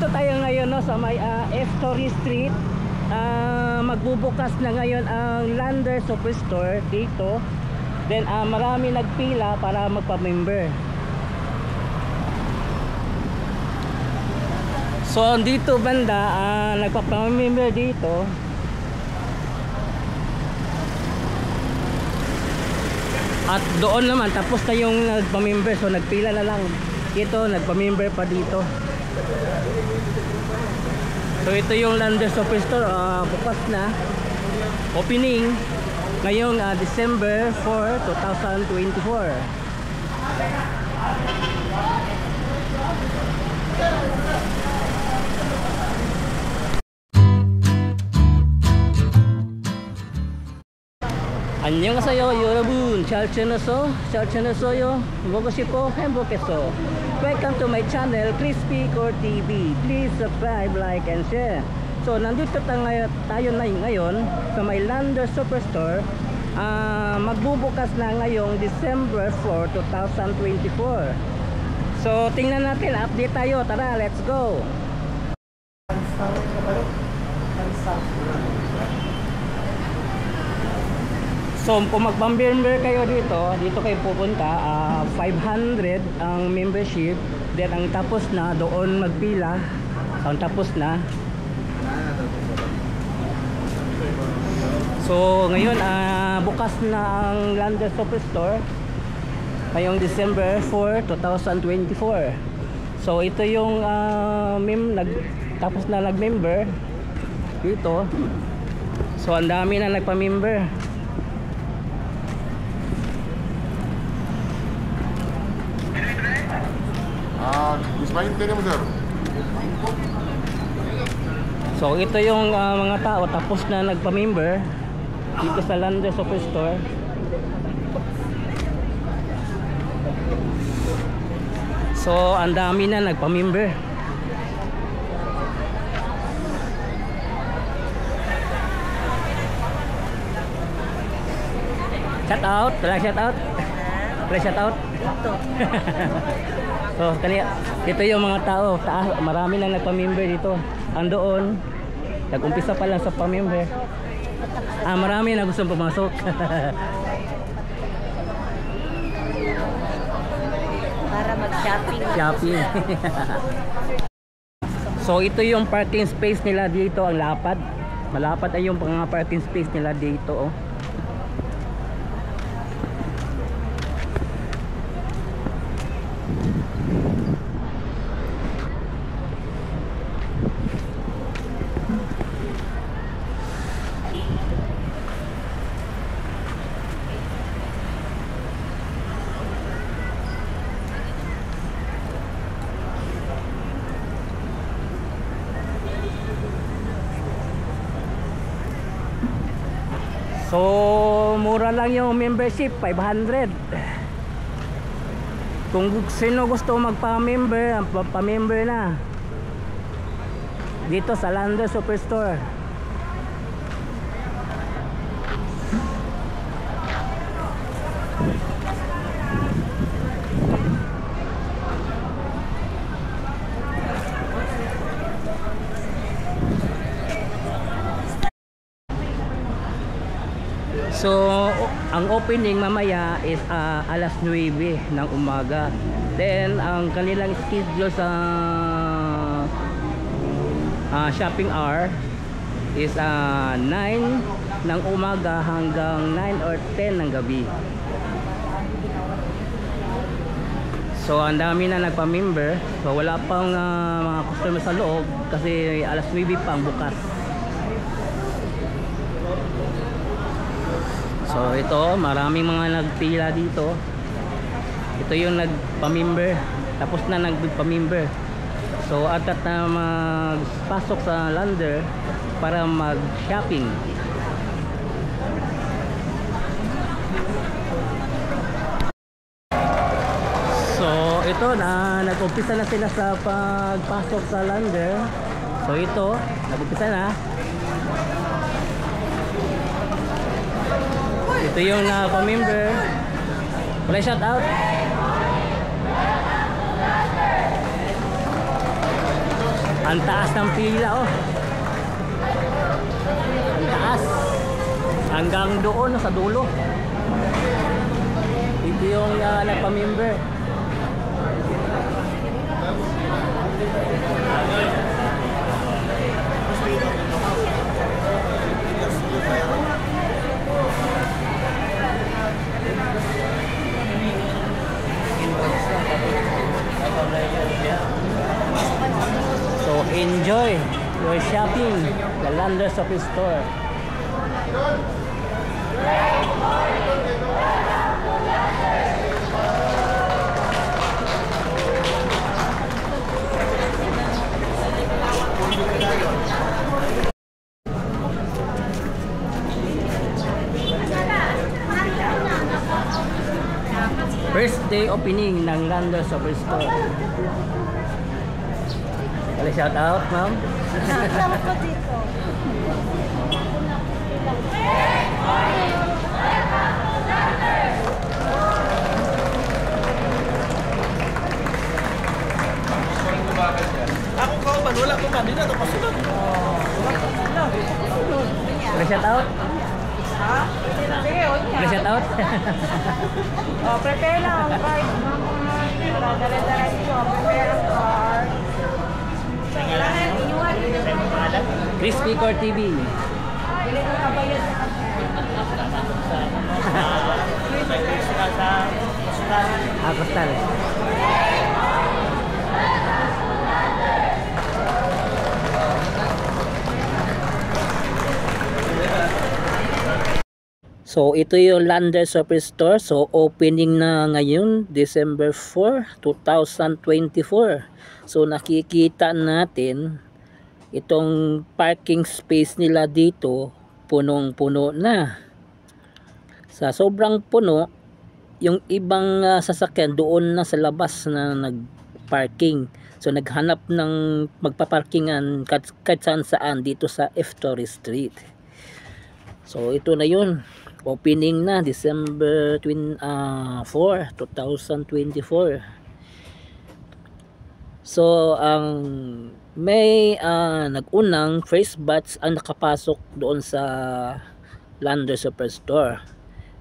Nandito tayo ngayon, no, sa may F-Story Street. Magbubukas na ngayon ang Lander Superstore dito. Then marami nagpila para magpa-member. So dito banda, nagpa-member dito. At doon naman tapos na yung nagpa-member, so nagpila na lang. Ito nagpa-member pa dito. So ito yung Lander Superstore, bukas na. Opening ngayong December 4, 2024. 안녕하세요 여러분, 잘 지냈어요? 먹고 싶어 행복했어. Welcome to my channel Crispy Core TV. Please subscribe, like and share. So nandito tayo na ngayon sa may Lander Superstore. Magbubukas na ngayong December 4, 2024. So tingnan natin, update tayo. Tara, let's go. So kung magpamember kayo dito kayo pupunta. 500 ang membership. Then ang tapos na doon magpila. Ang tapos na. So ngayon bukas na ang Lander Superstore ngayong December 4, 2024. So ito yung tapos na nag-member dito. So ang dami na nagpa-member. So ito yung mga tao tapos na nagpa-member dito sa Lander Superstore. So ang dami na nagpa-member. Shout out, shout out. So ito yung mga tao, marami nang nagpa-member dito. Andoon, nag-umpisa pa lang sa pa-member. Marami na gustong pumasok. Para mag-shopping. Shopping. So ito yung parking space nila dito, ang lapad. Malapad ay yung mga parking space nila dito, oh. So mura lang yung membership, 500. Kung sino gusto magpa-member, pa-member na dito sa Lander Superstore. So ang opening mamaya is alas 9 ng umaga. Then ang kanilang schedule sa shopping hour is 9 ng umaga hanggang 9 or 10 ng gabi. So ang dami na nagpa-member. So wala pang mga customer sa loob kasi alas 9 pa ang bukas. So ito, maraming mga nagpila dito. Ito yung nagpa-member, tapos na nagpa-member. So at na magpasok sa Lander para mag-shopping. So ito na, nag-umpisa na sila sa pagpasok sa Lander. So ito, nag-umpisa na. Ito yung pa-member. Wala shout out. Ang taas ng pila, oh. Ang taas. Hanggang doon sa dulo. Ito yung nagpa-member. So enjoy your shopping, the Landers of Store. First day opening ng Landers of Store. Wala shout out, ma'am? Shout ko dito. Ako kauban, wala ko ba? Di na ito pasunod. Wala shout out? Ha? Sige, o niya. Wala shout out? Prepare na ang card. Dala-dala niyo. Prepare ang card. Crispy Core TV. Bili ko kabayad sa Postal. So ito yung Landers Superstore. So opening na ngayon December 4, 2024. So nakikita natin itong parking space nila dito punong-puno na. Sa sobrang puno, yung ibang sasakyan doon na sa labas na nagparking. So naghanap ng magpaparkingan kahit saan dito sa F-Torres Street. So ito na yun. Opening na December 4, 2024. So ang may nagunang first batch ang nakapasok doon sa Landers Superstore.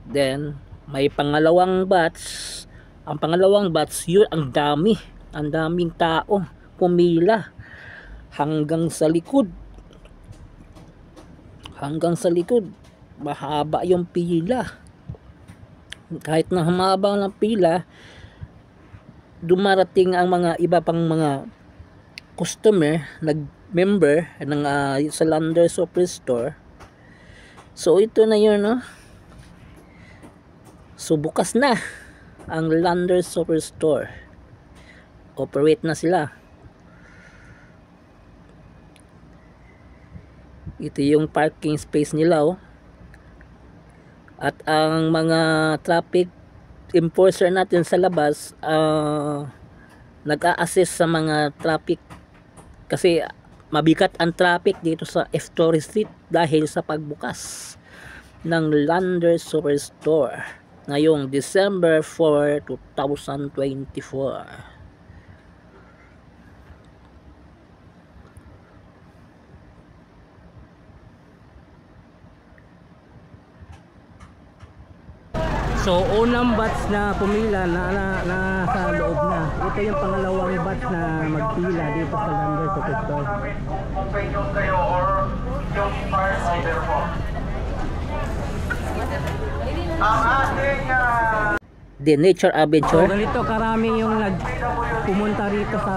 Then may pangalawang batch. Ang pangalawang batch yun ang daming tao pumila hanggang sa likod. Mahaba yung pila. Kahit na humaba ng pila, dumarating ang mga iba pang mga customer, nag-member ng sa Landers Superstore. So ito na yun, no? So bukas na ang Landers Superstore. Operate na sila. Ito yung parking space nila, oh. At ang mga traffic enforcer natin sa labas nag-a-assist sa mga traffic kasi mabigat ang traffic dito sa F-Torres Street dahil sa pagbukas ng Landers Superstore ngayong December 4, 2024. So unang batch na pumila na sa loob na. Ito yung pangalawang batch na magpila dito sa Landers Superstore. Kayo or yung part order po. Ang ating The Nature So Adventure. ganito karami yung pumunta rito sa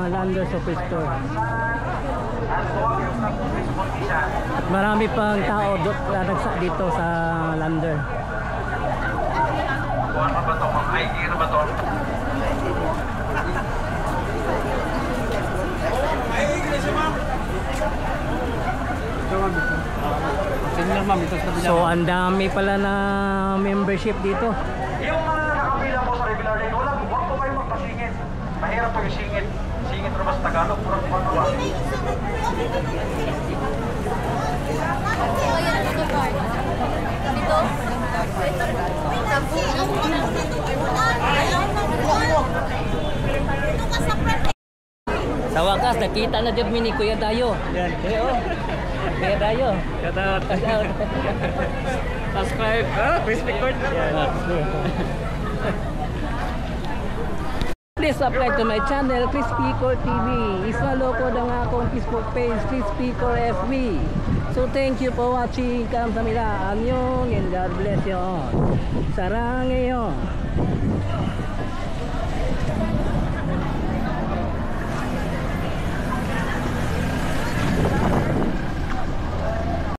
Landers Superstore. At marami pang tao dito sa Lander. ano ba ito? ID na ba ito? So ang dami pala na membership dito. Yung mga nakapila po sa regular lane, huwag po kayo magpasingit. Mahirap po yung singit. Singit na mas Tagalog, purang kumagawa. Sa wakas, nakita na dyan ni Kuya Dayo. Yan. Kuya Dayo. Shout out. Subscribe. Crispy Court. Please subscribe to my channel, Crispy Core TV. I-follow ko na nga akong Facebook page, Crispy Core FB. So thank you for watching. Kamsahamnida. Annyeong and God bless you all. Sarangeyo.